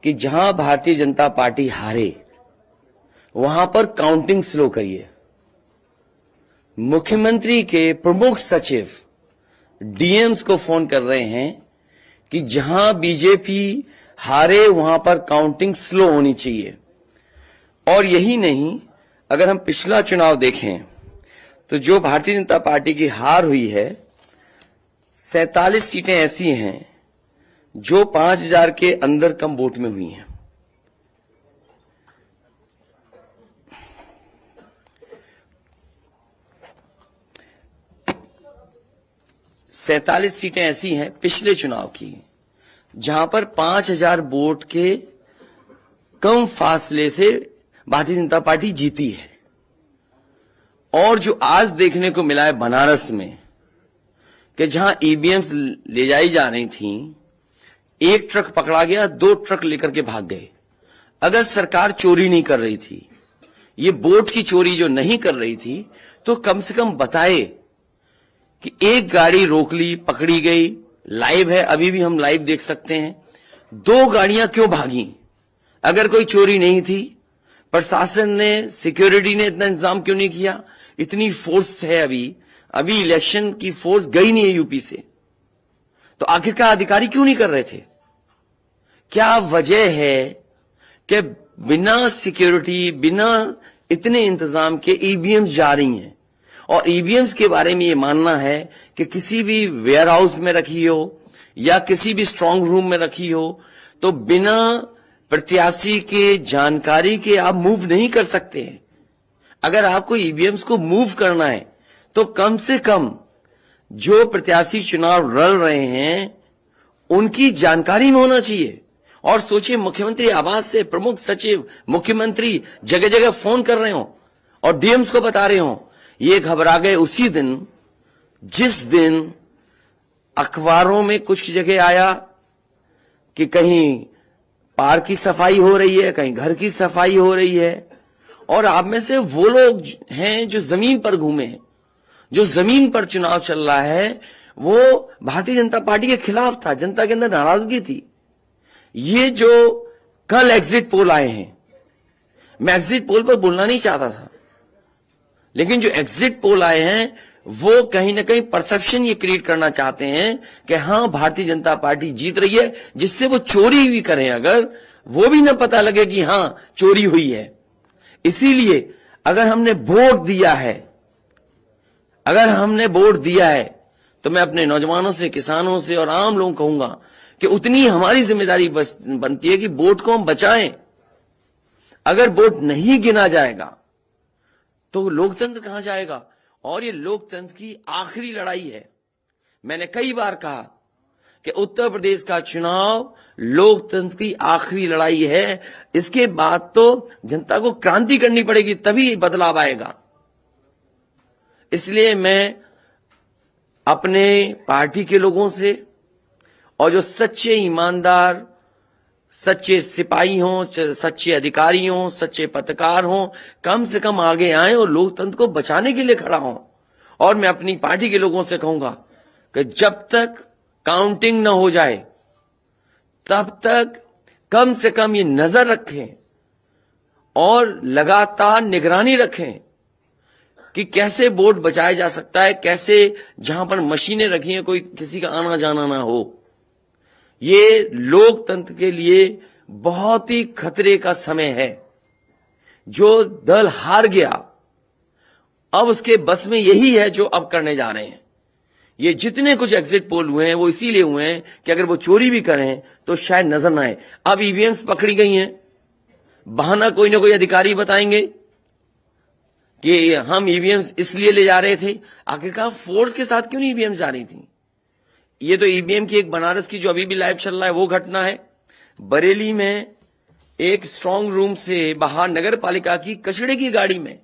कि जहां भारतीय जनता पार्टी हारे वहां पर काउंटिंग स्लो करिए। मुख्यमंत्री के प्रमुख सचिव डीएम्स को फोन कर रहे हैं कि जहां बीजेपी हारे वहां पर काउंटिंग स्लो होनी चाहिए। और यही नहीं, अगर हम पिछला चुनाव देखें तो जो भारतीय जनता पार्टी की हार हुई है 47 सीटें ऐसी हैं जो 5000 के अंदर कम वोट में हुई हैं। सैंतालीस सीटें ऐसी हैं पिछले चुनाव की जहां पर 5000 वोट के कम फासले से भारतीय जनता पार्टी जीती है। और जो आज देखने को मिला है बनारस में कि जहां ईवीएम्स ले जाई जा रही थी, एक ट्रक पकड़ा गया, 2 ट्रक लेकर के भाग गए। अगर सरकार चोरी नहीं कर रही थी, ये वोट की चोरी जो नहीं कर रही थी, तो कम से कम बताए कि एक गाड़ी रोक ली, पकड़ी गई, लाइव है, अभी भी हम लाइव देख सकते हैं। 2 गाड़ियां क्यों भागी? अगर कोई चोरी नहीं थी, प्रशासन ने, सिक्योरिटी ने इतना इंतजाम क्यों नहीं किया? इतनी फोर्स है, अभी इलेक्शन की फोर्स गई नहीं है यूपी से, तो आखिरकार अधिकारी क्यों नहीं कर रहे थे? क्या वजह है कि बिना सिक्योरिटी, बिना इतने इंतजाम के ईवीएम्स जा रही हैं? और ईवीएम्स के बारे में ये मानना है कि किसी भी वेयर हाउस में रखी हो या किसी भी स्ट्रांग रूम में रखी हो, तो बिना प्रत्याशी के जानकारी के आप मूव नहीं कर सकते हैं। अगर आपको ईवीएम्स को मूव करना है तो कम से कम जो प्रत्याशी चुनाव लड़ रहे हैं उनकी जानकारी में होना चाहिए। और सोचिए, मुख्यमंत्री आवास से प्रमुख सचिव, मुख्यमंत्री जगह जगह फोन कर रहे हो और डीएम्स को बता रहे हो। ये घबरा गए उसी दिन जिस दिन अखबारों में कुछ जगह आया कि कहीं पार्क की सफाई हो रही है, कहीं घर की सफाई हो रही है। और आप में से वो लोग हैं जो जमीन पर घूमे हैं, जो जमीन पर चुनाव चल रहा है, वो भारतीय जनता पार्टी के खिलाफ था, जनता के अंदर नाराजगी थी। ये जो कल एग्जिट पोल आए हैं, मैं एग्जिट पोल पर बोलना नहीं चाहता था, लेकिन जो एग्जिट पोल आए हैं वो कहीं ना कहीं परसेप्शन ये क्रिएट करना चाहते हैं कि हां, भारतीय जनता पार्टी जीत रही है, जिससे वो चोरी भी करें, अगर वो भी ना पता लगे कि हां चोरी हुई है। इसीलिए अगर हमने वोट दिया है, तो मैं अपने नौजवानों से, किसानों से और आम लोगों को कहूंगा कि उतनी हमारी जिम्मेदारी बनती है कि वोट को हम बचाएं। अगर वोट नहीं गिना जाएगा तो लोकतंत्र कहां जाएगा? और ये लोकतंत्र की आखिरी लड़ाई है। मैंने कई बार कहा कि उत्तर प्रदेश का चुनाव लोकतंत्र की आखिरी लड़ाई है। इसके बाद तो जनता को क्रांति करनी पड़ेगी, तभी बदलाव आएगा। इसलिए मैं अपने पार्टी के लोगों से और जो सच्चे ईमानदार, सच्चे सिपाही हों, सच्चे अधिकारी हों, सच्चे पत्रकार हों, कम से कम आगे आएं और लोकतंत्र को बचाने के लिए खड़ा हों। और मैं अपनी पार्टी के लोगों से कहूंगा कि जब तक काउंटिंग न हो जाए तब तक कम से कम ये नजर रखें और लगातार निगरानी रखें कि कैसे वोट बचाया जा सकता है, कैसे जहां पर मशीनें रखी हैं कोई किसी का आना जाना ना हो। ये लोकतंत्र के लिए बहुत ही खतरे का समय है। जो दल हार गया, अब उसके बस में यही है जो अब करने जा रहे हैं। ये जितने कुछ एग्जिट पोल हुए हैं वो इसीलिए हुए हैं कि अगर वो चोरी भी करें तो शायद नजर ना आए। अब ईवीएम्स पकड़ी गई हैं, बहाना कोई ना कोई अधिकारी बताएंगे कि हम ईवीएम्स इसलिए ले जा रहे थे। आखिरकार फोर्स के साथ क्यों नहीं ईवीएम्स जा रही थी? ये तो ईवीएम की एक बनारस की जो अभी भी लाइव चल रहा है वो घटना है। बरेली में एक स्ट्रांग रूम से बाहर नगर पालिका की कचड़े की गाड़ी में,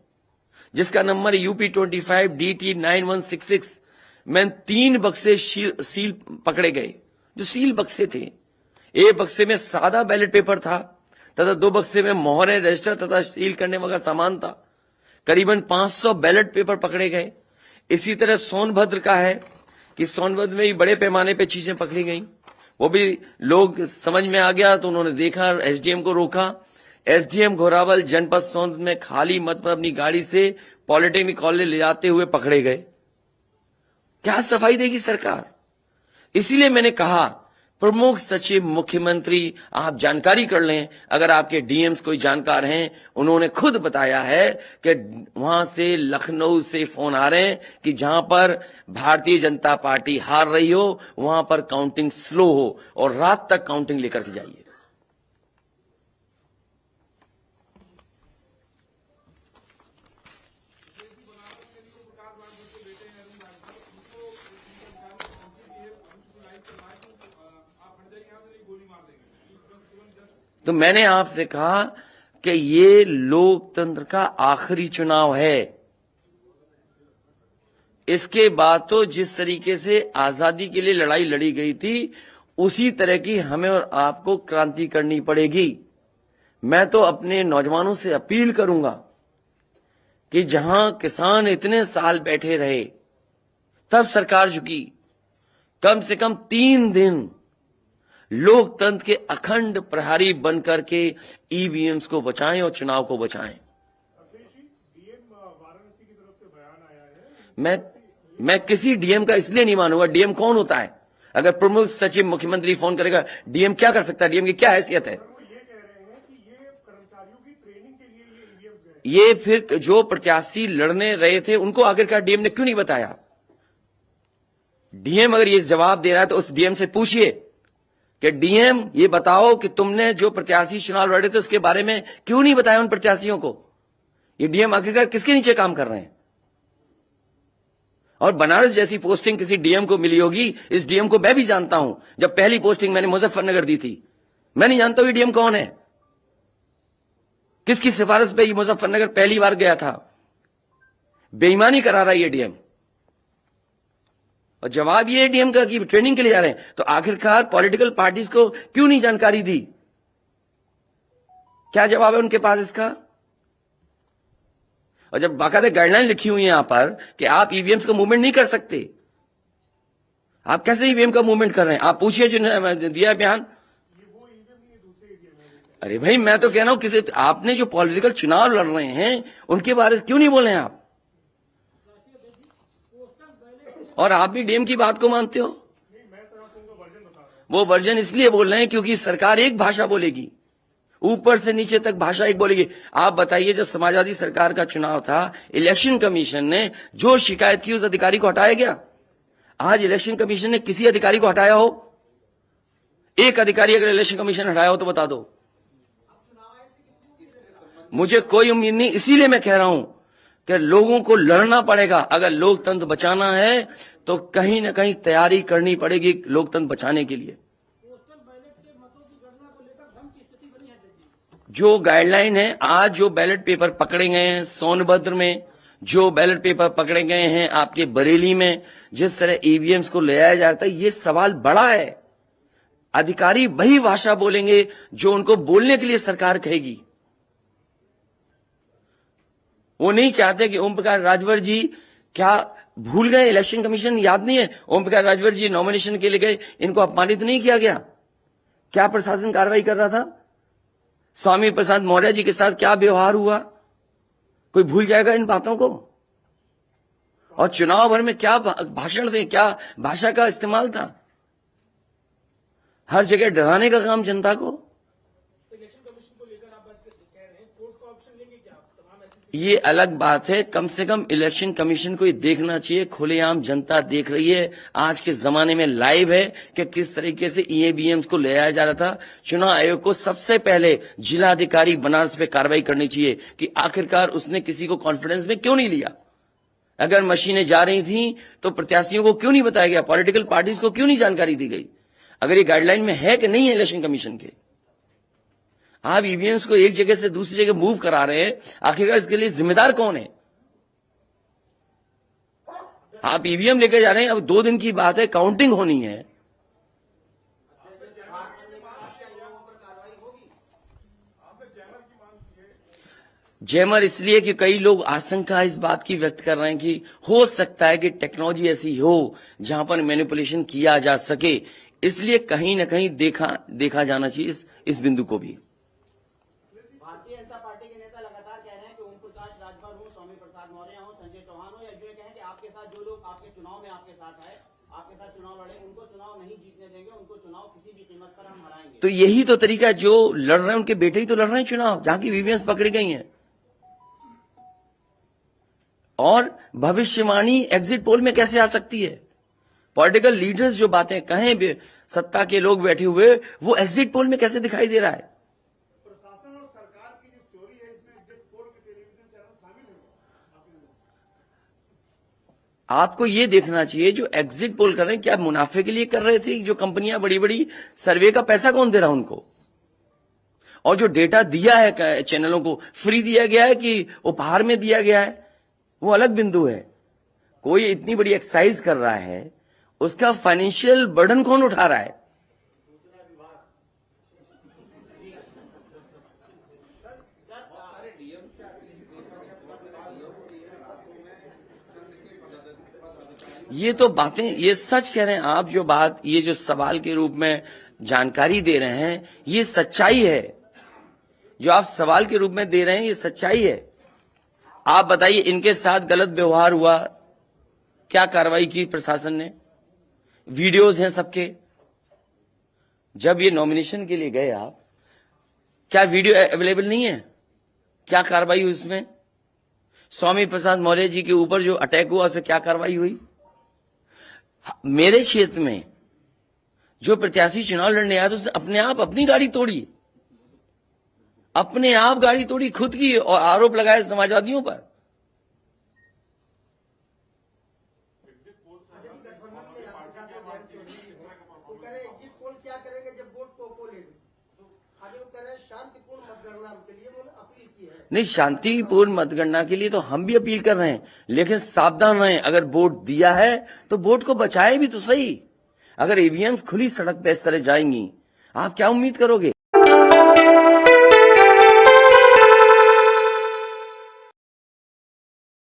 जिसका नंबर UP25 DT 9166 में 3 बक्से सील पकड़े गए। जो सील बक्से थे, एक बक्से में सादा बैलेट पेपर था तथा 2 बक्से में मोहरें, रजिस्टर तथा सील करने वाला सामान था। करीबन 500 बैलेट पेपर पकड़े गए। इसी तरह सोनभद्र का है कि सोनभद्र में भी बड़े पैमाने पर चीजें पकड़ी गई। वो भी लोग समझ में आ गया तो उन्होंने देखा, एसडीएम को रोका। एसडीएम घोरावल जनपद सोनभद्र में खाली मत पर अपनी गाड़ी से पॉलिटेक्निक कॉलेज ले जाते हुए पकड़े गए। क्या सफाई देगी सरकार? इसीलिए मैंने कहा प्रमुख सचिव मुख्यमंत्री आप जानकारी कर लें। अगर आपके डीएम्स कोई जानकार हैं, उन्होंने खुद बताया है कि वहां से लखनऊ से फोन आ रहे हैं कि जहां पर भारतीय जनता पार्टी हार रही हो वहां पर काउंटिंग स्लो हो और रात तक काउंटिंग लेकर के जाइए। तो मैंने आपसे कहा कि ये लोकतंत्र का आखिरी चुनाव है। इसके बाद तो जिस तरीके से आजादी के लिए लड़ाई लड़ी गई थी उसी तरह की हमें और आपको क्रांति करनी पड़ेगी। मैं तो अपने नौजवानों से अपील करूंगा कि जहां किसान इतने साल बैठे रहे तब सरकार झुकी। कम से कम 3 दिन लोकतंत्र के अखंड प्रहरी बनकर के ईवीएम्स को बचाएं और चुनाव को बचाएं। मैं किसी डीएम का इसलिए नहीं मानूंगा। डीएम कौन होता है? अगर प्रमुख सचिव मुख्यमंत्री फोन करेगा, डीएम क्या कर सकता है? डीएम की क्या हैसियत है? ये फिर जो प्रत्याशी लड़ने रहे थे उनको आखिरकार डीएम ने क्यों नहीं बताया? डीएम अगर ये जवाब दे रहा है तो उस डीएम से पूछिए कि डीएम ये बताओ कि तुमने जो प्रत्याशी चुनाव लड़े थे उसके बारे में क्यों नहीं बताया उन प्रत्याशियों को? ये डीएम आखिरकार किसके नीचे काम कर रहे हैं? और बनारस जैसी पोस्टिंग किसी डीएम को मिली होगी, इस डीएम को मैं भी जानता हूं। जब पहली पोस्टिंग मैंने मुजफ्फरनगर दी थी, मैं नहीं जानता हूं ये डीएम कौन है, किसकी सिफारिश पे ये मुजफ्फरनगर पहली बार गया था। बेईमानी करा रहा है ये डीएम। और जवाब ये डीएम का कि ट्रेनिंग के लिए जा रहे हैं। तो आखिरकार पॉलिटिकल पार्टीज को क्यों नहीं जानकारी दी? क्या जवाब है उनके पास इसका? और जब बाकायदा गाइडलाइन लिखी हुई है यहां पर कि आप ईवीएम्स का मूवमेंट नहीं कर सकते, आप कैसे ईवीएम का मूवमेंट कर रहे हैं? आप पूछिए जिन्होंने दिया बयान। अरे भाई, मैं तो कह रहा हूं किसी आपने जो पॉलिटिकल चुनाव लड़ रहे हैं उनके बारे में क्यों नहीं बोल रहे हैं आप? और आप भी डीएम की बात को मानते हो? वो वर्जन इसलिए बोल रहे हैं क्योंकि सरकार एक भाषा बोलेगी, ऊपर से नीचे तक भाषा एक बोलेगी। आप बताइए, जब समाजवादी सरकार का चुनाव था, इलेक्शन कमीशन ने जो शिकायत की उस अधिकारी को हटाया गया? आज इलेक्शन कमीशन ने किसी अधिकारी को हटाया हो? एक अधिकारी अगर इलेक्शन कमीशन हटाया हो तो बता दो। मुझे कोई उम्मीद नहीं। इसीलिए मैं कह रहा हूं कि लोगों को लड़ना पड़ेगा। अगर लोकतंत्र बचाना है तो कहीं ना कहीं तैयारी करनी पड़ेगी लोकतंत्र बचाने के लिए। जो गाइडलाइन है, आज जो बैलेट पेपर पकड़े गए हैं सोनभद्र में, जो बैलेट पेपर पकड़े गए हैं आपके बरेली में, जिस तरह ईवीएम्स को ले आया जाता है, ये सवाल बड़ा है। अधिकारी वही भाषा बोलेंगे जो उनको बोलने के लिए सरकार कहेगी। वो नहीं चाहते कि ओम प्रकाश राजभर जी क्या भूल गए? इलेक्शन कमीशन याद नहीं है? ओम प्रकाश राजभर जी नॉमिनेशन के लिए गए, इनको अपमानित नहीं किया गया? क्या प्रशासन कार्रवाई कर रहा था? स्वामी प्रसाद मौर्य जी के साथ क्या व्यवहार हुआ? कोई भूल जाएगा इन बातों को? और चुनाव भर में क्या भाषण थे, क्या भाषा का इस्तेमाल था? हर जगह डराने का काम जनता को। ये अलग बात है। कम से कम इलेक्शन कमीशन को ये देखना चाहिए, खुलेआम जनता देख रही है, आज के जमाने में लाइव है कि किस तरीके से ईवीएम्स को ले आया जा रहा था। चुनाव आयोग को सबसे पहले जिलाधिकारी बनारस पे कार्रवाई करनी चाहिए कि आखिरकार उसने किसी को कॉन्फिडेंस में क्यों नहीं लिया। अगर मशीनें जा रही थी तो प्रत्याशियों को क्यों नहीं बताया गया? पॉलिटिकल पार्टीज को क्यों नहीं जानकारी दी गई? अगर ये गाइडलाइन में है कि नहीं है इलेक्शन कमीशन के, आप ईवीएम्स को एक जगह से दूसरी जगह मूव करा रहे हैं, आखिरकार इसके लिए जिम्मेदार कौन है? आप ईवीएम लेकर जा रहे हैं, अब 2 दिन की बात है, काउंटिंग होनी है। जैमर इसलिए कि कई लोग आशंका इस बात की व्यक्त कर रहे हैं कि हो सकता है कि टेक्नोलॉजी ऐसी हो जहां पर मैनिपुलेशन किया जा सके। इसलिए कहीं ना कहीं देखा जाना चाहिए इस बिंदु को भी। भारतीय जनता पार्टी के नेता लगातार कह रहे हैं कि ओम प्रकाश राजभर हो, स्वामी प्रसाद मौर्य हो, संजय चौहान हो, या जो ये कहें कि आपके साथ जो लोग आपके चुनाव में आपके साथ आए, आपके साथ चुनाव लड़े, उनको चुनाव नहीं जीतने देंगे, उनको चुनाव किसी भी कीमत पर हम हराएंगे। तो यही तो तरीका, जो लड़ रहे हैं उनके बेटे ही तो लड़ रहे हैं चुनाव, जहां की वीवीएम पकड़ी गई हैं। और भविष्यवाणी एग्जिट पोल में कैसे आ सकती है? पॉलिटिकल लीडर्स जो बातें कहें, सत्ता के लोग बैठे हुए, वो एग्जिट पोल में कैसे दिखाई दे रहा है? प्रशासन और सरकार की जो चोरी है, इसमें एग्जिट पोल के टेलीविजन चैनल शामिल है। आपको ये देखना चाहिए, जो एग्जिट पोल कर रहे हैं क्या मुनाफे के लिए कर रहे थे? जो कंपनियां बड़ी बड़ी, सर्वे का पैसा कौन दे रहा है उनको? और जो डेटा दिया है चैनलों को, फ्री दिया गया है कि उपहार में दिया गया है, वो अलग बिंदु है। कोई इतनी बड़ी एक्सरसाइज कर रहा है, उसका फाइनेंशियल बर्डन कौन उठा रहा है? ये तो बातें, ये सच कह रहे हैं आप। जो बात, ये जो सवाल के रूप में जानकारी दे रहे हैं, ये सच्चाई है। जो आप सवाल के रूप में दे रहे हैं, ये सच्चाई है। आप बताइए, इनके साथ गलत व्यवहार हुआ, क्या कार्रवाई की प्रशासन ने? वीडियोज हैं सबके। जब ये नॉमिनेशन के लिए गए आप, क्या वीडियो अवेलेबल नहीं है? क्या कार्रवाई हुई उसमें? स्वामी प्रसाद मौर्य जी के ऊपर जो अटैक हुआ, उसमें क्या कार्रवाई हुई? मेरे क्षेत्र में जो प्रत्याशी चुनाव लड़ने आया, तो उसने अपने आप अपनी गाड़ी तोड़ी, अपने आप गाड़ी तोड़ी खुद की, और आरोप लगाए समाजवादियों पर। क्या करेंगे जब वोट को लेंगे? आगे वो कह रहे हैं शांतिपूर्ण मतगणना के लिए उन्होंने अपील की है। नहीं, शांतिपूर्ण मतगणना के लिए तो हम भी अपील कर रहे हैं, लेकिन सावधान रहें। अगर वोट दिया है तो वोट को बचाए भी तो सही। अगर ईवीएम्स खुली सड़क पे इस तरह जाएंगी, आप क्या उम्मीद करोगे?